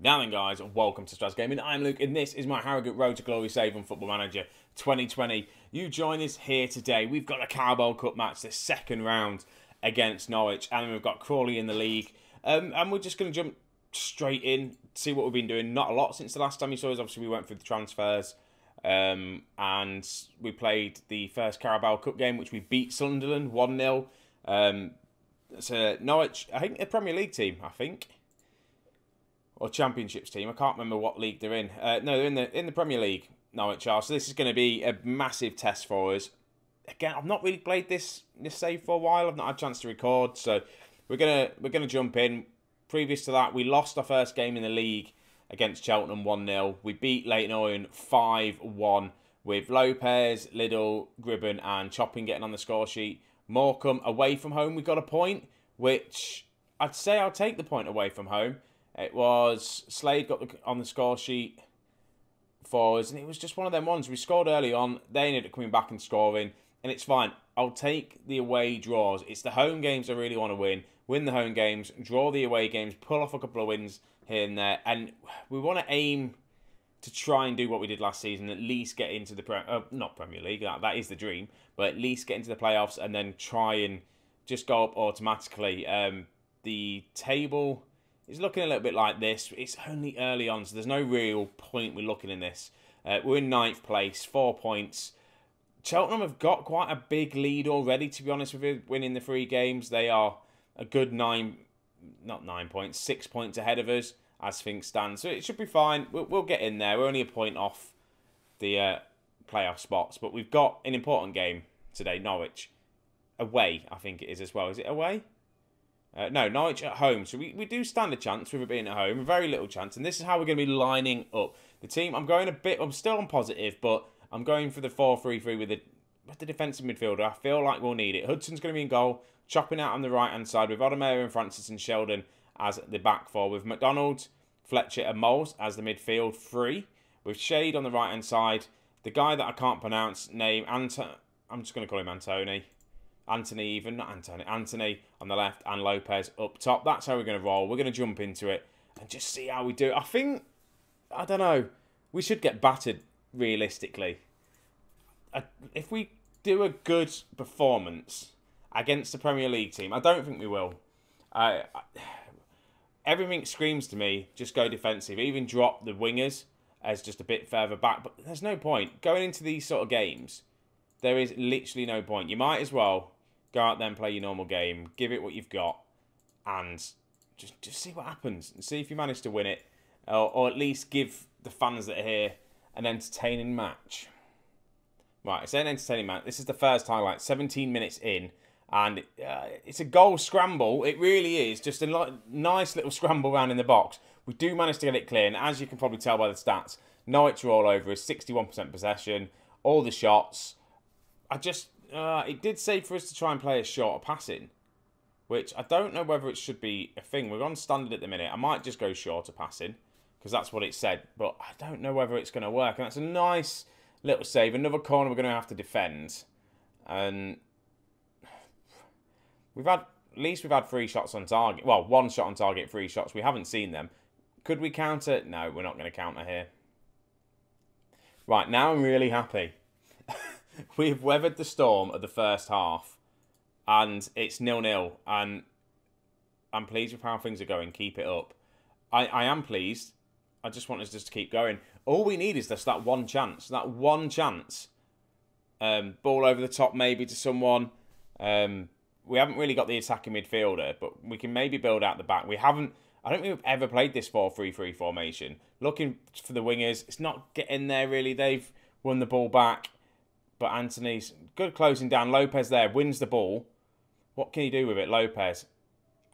Now then guys, welcome to Strasz Gaming. I'm Luke and this is my Harrogate Road to Glory save on Football Manager 2020. You join us here today. We've got a Carabao Cup match, the second round against Norwich, and we've got Crawley in the league. And we're just going to jump straight in, see what we've been doing. Not a lot since the last time you saw us. Obviously we went through the transfers and we played the first Carabao Cup game, which we beat Sunderland 1-0. So Norwich, I think a Premier League team, I think. Or Championships team. I can't remember what league they're in. No, they're in the Premier League, Norwich are. So this is going to be a massive test for us. Again, I've not really played this save for a while. I've not had a chance to record, so we're gonna jump in. Previous to that, we lost our first game in the league against Cheltenham 1-0. We beat Leyton Orient 5-1 with Lopez, Liddell, Gribben, and Chopping getting on the score sheet. Morecambe away from home, we got a point, which I'd say I'll take the point away from home. It was Slade got on the score sheet for us, and it was just one of them ones. We scored early on, they ended up coming back and scoring, and it's fine. I'll take the away draws. It's the home games I really want to win. Win the home games, draw the away games, pull off a couple of wins here and there, and we want to aim to try and do what we did last season, at least get into the not Premier League, that is the dream, but at least get into the playoffs and then try and just go up automatically. The table is looking a little bit like this. It's only early on, so there's no real point we're looking in this. We're in 9th place, 4 points. Cheltenham have got quite a big lead already, to be honest with you, winning the 3 games. They are a good 6 points ahead of us as things stand. So it should be fine. We'll get in there. We're only a point off the playoff spots, but we've got an important game today, Norwich. Away, I think it is as well. Is it away? No, Norwich at home. So we do stand a chance with it being at home. A very little chance. And this is how we're going to be lining up the team. I'm still on positive, but I'm going for the 4-3-3 with the defensive midfielder. I feel like we'll need it. Hudson's going to be in goal. Chopping out on the right-hand side with Odomair and Francis and Sheldon as the back four. With McDonald, Fletcher and Moles as the midfield 3. With Shade on the right-hand side. The guy that I can't pronounce, name I'm just going to call him Anthony on the left and Lopez up top. That's how we're going to roll. We're going to jump into it and just see how we do. I don't know, we should get battered realistically. If we do a good performance against the Premier League team, I don't think we will. Everything screams to me, just go defensive. Even drop the wingers as just a bit further back. But there's no point. Going into these sort of games, there is literally no point. You might as well go out there and play your normal game, give it what you've got, and just see what happens. And see if you manage to win it, or at least give the fans that are here an entertaining match. Right, it's an entertaining match. This is the first highlight, 17 minutes in, and it's a goal scramble. It really is, just a nice little scramble around in the box. We do manage to get it clear, and as you can probably tell by the stats, Norwich are all over us, 61% possession, all the shots. It did say for us to try and play a shorter passing, which I don't know whether it should be a thing. We're on standard at the minute. I might just go shorter passing because that's what it said, but I don't know whether it's going to work. And that's a nice little save. Another corner we're going to have to defend. And we've had 3 shots on target. Well, 1 shot on target, 3 shots. We haven't seen them. Could we counter? No, we're not going to counter here. Right, now I'm really happy. We've weathered the storm of the first half, and it's 0-0, and I'm pleased with how things are going. Keep it up. I am pleased. I just want us just to keep going. All we need is just that one chance. That one chance. Ball over the top maybe to someone. We haven't really got the attacking midfielder, but we can maybe build out the back. I don't think we've ever played this 4-3-3 formation. Looking for the wingers. It's not getting there really. They've won the ball back. But Anthony's good closing down. Lopez there wins the ball. What can he do with it? Lopez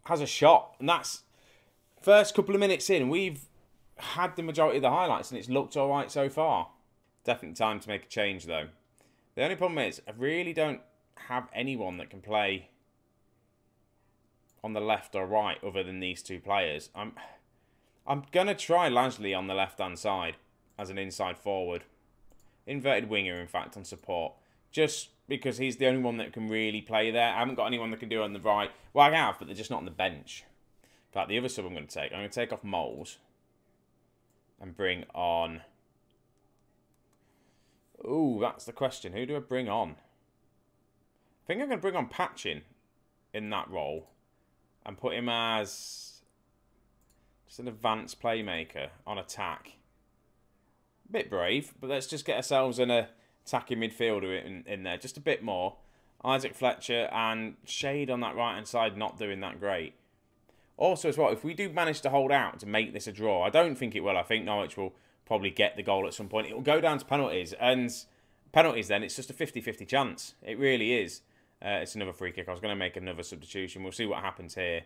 has a shot. And that's first couple of minutes in. We've had the majority of the highlights and it's looked all right so far. Definitely time to make a change though. The only problem is I really don't have anyone that can play on the left or right other than these 2 players. I'm going to try Lasley on the left-hand side as an inside forward. Inverted winger, in fact, on support. Just because he's the only one that can really play there. I haven't got anyone that can do it on the right. Well, I have, but they're just not on the bench. In fact, the other sub I'm going to take off Moles. and bring on... Ooh, that's the question. Who do I bring on? I think I'm going to bring on Patchin in that role and put him as just an advanced playmaker on attack. A bit brave, but let's just get ourselves an attacking midfielder in there. Just a bit more. Isaac Fletcher and Shade on that right-hand side not doing that great. Also as well, if we do manage to hold out to make this a draw, I don't think it will. I think Norwich will probably get the goal at some point. It will go down to penalties. And penalties then, it's just a 50-50 chance. It really is. It's another free kick. I was going to make another substitution. We'll see what happens here.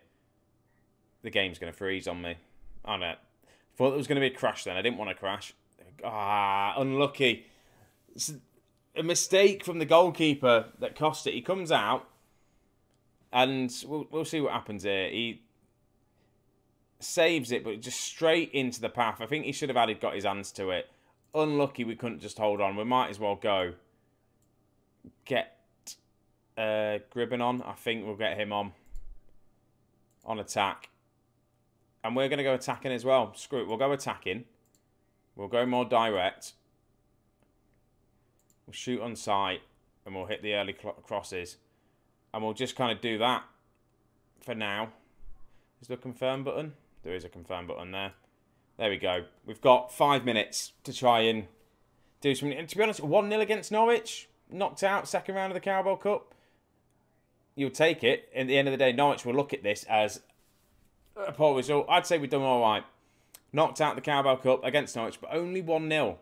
The game's going to freeze on me. I know. Thought there was going to be a crash then. I didn't want to crash. Ah, unlucky. It's a mistake from the goalkeeper that cost it. He comes out, and we'll see what happens here. He saves it, but just straight into the path. I think he should have got his hands to it. Unlucky we couldn't just hold on. We might as well go get Gribben on. I think we'll get him on attack. And we're going to go attacking as well. Screw it. We'll go attacking. We'll go more direct. We'll shoot on sight. And we'll hit the early crosses. And we'll just kind of do that for now. Is there a confirm button? There is a confirm button there. There we go. We've got 5 minutes to try and do something. And to be honest, 1-0 against Norwich. Knocked out, second round of the Carabao Cup. You'll take it. At the end of the day, Norwich will look at this as a poor result. I'd say we've done all right. Knocked out the Carabao Cup against Norwich, but only 1-0.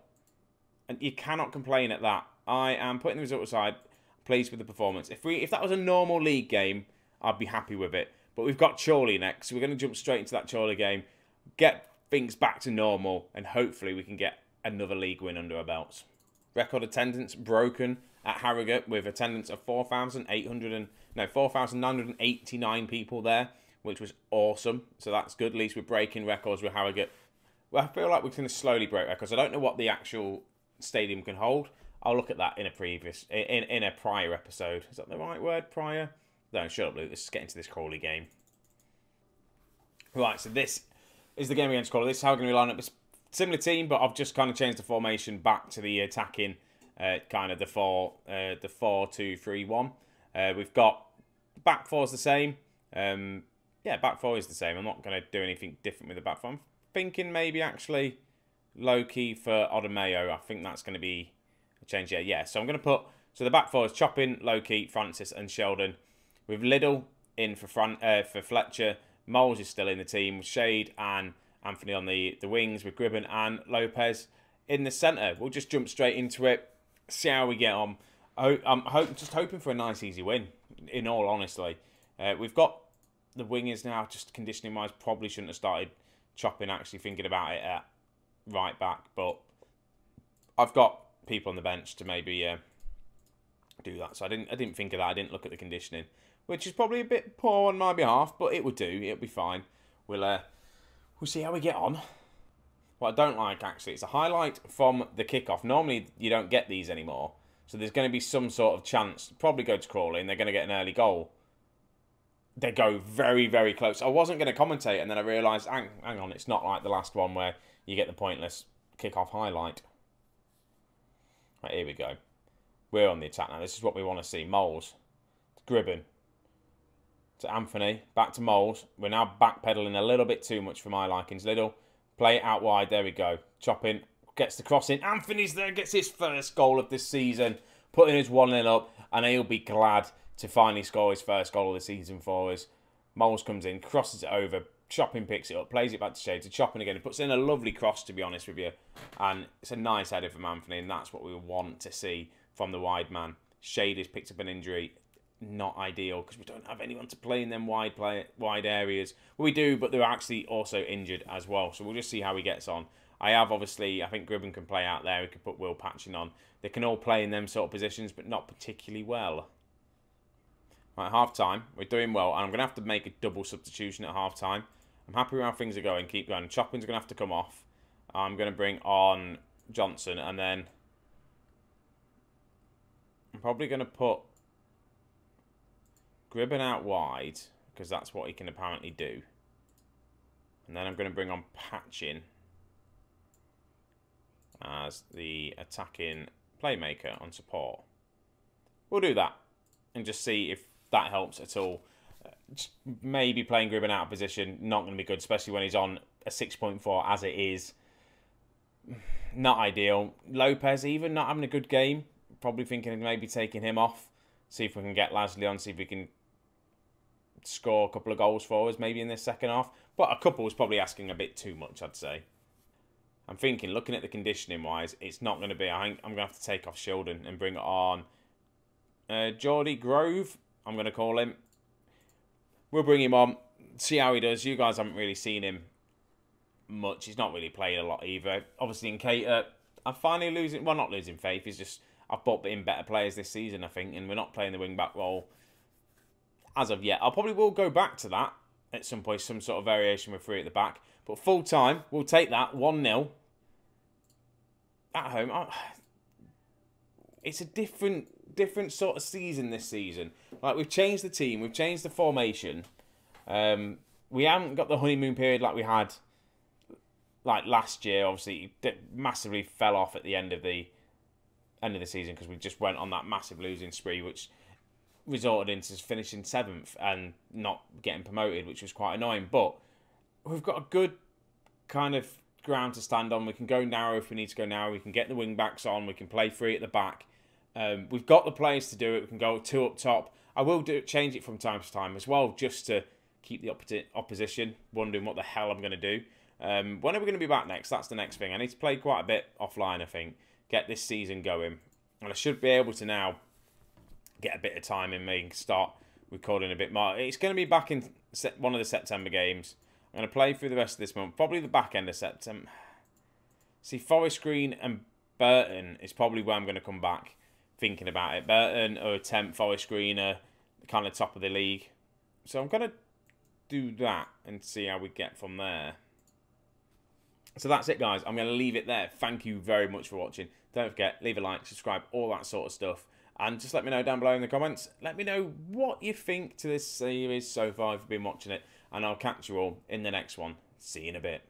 And you cannot complain at that. I am putting the result aside, pleased with the performance. If that was a normal league game, I'd be happy with it. But we've got Chorley next, so we're going to jump straight into that Chorley game, get things back to normal, and hopefully we can get another league win under our belts. Record attendance broken at Harrogate with attendance of 4,989 people there, which was awesome. So that's good. At least we're breaking records with Harrogate. Well, I feel like we're going to slowly break records. I don't know what the actual stadium can hold. I'll look at that in a prior episode. Is that the right word, prior? No, shut up, Luke. Let's get into this Crawley game. Right, so this is the game against Crawley. This is how we're going to line up. It's a similar team, but I've just kind of changed the formation back to the attacking, kind of the 4-2-3-1. We've got back four is the same. Yeah, back four is the same. I'm not going to do anything different with the back four. I'm thinking maybe actually low-key for Odemeo. I think that's going to be a change. Yeah. So I'm going to put... So the back four is Choppin, Loki, Francis and Sheldon. With Liddell in for Fletcher. Moles is still in the team. Shade and Anthony on the wings with Gribben and Lopez in the centre. We'll just jump straight into it. See how we get on. I'm just hoping for a nice easy win, in all honesty. We've got the wingers now, just conditioning-wise. Probably shouldn't have started Chopping, actually thinking about it at right back. But I've got people on the bench to maybe do that. So I didn't think of that. I didn't look at the conditioning, which is probably a bit poor on my behalf, but it would do. It'll be fine. We'll see how we get on. What I don't like, actually, it's a highlight from the kickoff. Normally, you don't get these anymore. So there's going to be some sort of chance. Probably go to Crawley, and they're going to get an early goal. They go very, very close. I wasn't going to commentate, and then I realised, hang on, it's not like the last one where you get the pointless kickoff highlight. Right, here we go. We're on the attack now. This is what we want to see. Moles. Gribben. To Anthony. Back to Moles. We're now backpedaling a little bit too much for my likings. Little. Play it out wide. There we go. Chopping. Gets the cross in. Anthony's there. Gets his first goal of this season. Putting his 1-0 up. And he'll be glad to finally score his first goal of the season for us. Moles comes in. Crosses it over. Chopping picks it up. Plays it back to Shade. To Chopping again. He puts in a lovely cross, to be honest with you. And it's a nice header from Anthony. And that's what we want to see from the wide man. Shade has picked up an injury. Not ideal because we don't have anyone to play in them wide areas. Well, we do, but they're actually also injured as well. So we'll just see how he gets on. I think Gribben can play out there. We could put Will Patchin on. They can all play in them sort of positions, but not particularly well. Right, half-time. We're doing well. And I'm going to have to make a double substitution at half-time. I'm happy with how things are going. Keep going. Chopping's going to have to come off. I'm going to bring on Johnson. And then I'm probably going to put Gribben out wide, because that's what he can apparently do. And then I'm going to bring on Patchin. as the attacking playmaker on support. We'll do that and just see if that helps at all. Just maybe playing Gribben out of position, not going to be good, especially when he's on a 6.4 as it is. Not ideal. Lopez even not having a good game. Probably thinking of maybe taking him off. See if we can get Lasley on, see if we can score a couple of goals for us maybe in this second half. But a couple was probably asking a bit too much, I'd say. I'm thinking, looking at the conditioning wise, it's not going to be. I think I'm going to have to take off Shildon and bring it on Geordie Grove, I'm going to call him. We'll bring him on, see how he does. You guys haven't really seen him much. He's not really played a lot either. Obviously, in Cater, I'm finally losing... Well, not losing faith. It's just I've bought in better players this season, I think, and we're not playing the wing-back role as of yet. I probably will go back to that at some point, some sort of variation with 3 at the back. But full-time, we'll take that 1-0 at home. It's a different sort of season this season. Like, we've changed the team, we've changed the formation. We haven't got the honeymoon period like we had like last year. Obviously, it massively fell off at the end of the season because we just went on that massive losing spree, which resulted into finishing 7th and not getting promoted, which was quite annoying. But we've got a good kind of ground to stand on. We can go narrow if we need to go narrow. We can get the wing backs on. We can play 3 at the back. We've got the players to do it. We can go 2 up top. I will change it from time to time as well, just to keep the opposition wondering what the hell I'm going to do. When are we going to be back next? That's the next thing. I need to play quite a bit offline, I think. Get this season going. And I should be able to now get a bit of time in me and start recording a bit more. It's going to be back in one of the September games. I'm going to play through the rest of this month. Probably the back end of September. See, Forest Green and Burton is probably where I'm going to come back. Thinking about it. Burton or 10th, Forest Green are kind of top of the league. So I'm going to do that and see how we get from there. So that's it, guys. I'm going to leave it there. Thank you very much for watching. Don't forget, leave a like, subscribe, all that sort of stuff. And just let me know down below in the comments. Let me know what you think to this series so far if you've been watching it. And I'll catch you all in the next one. See you in a bit.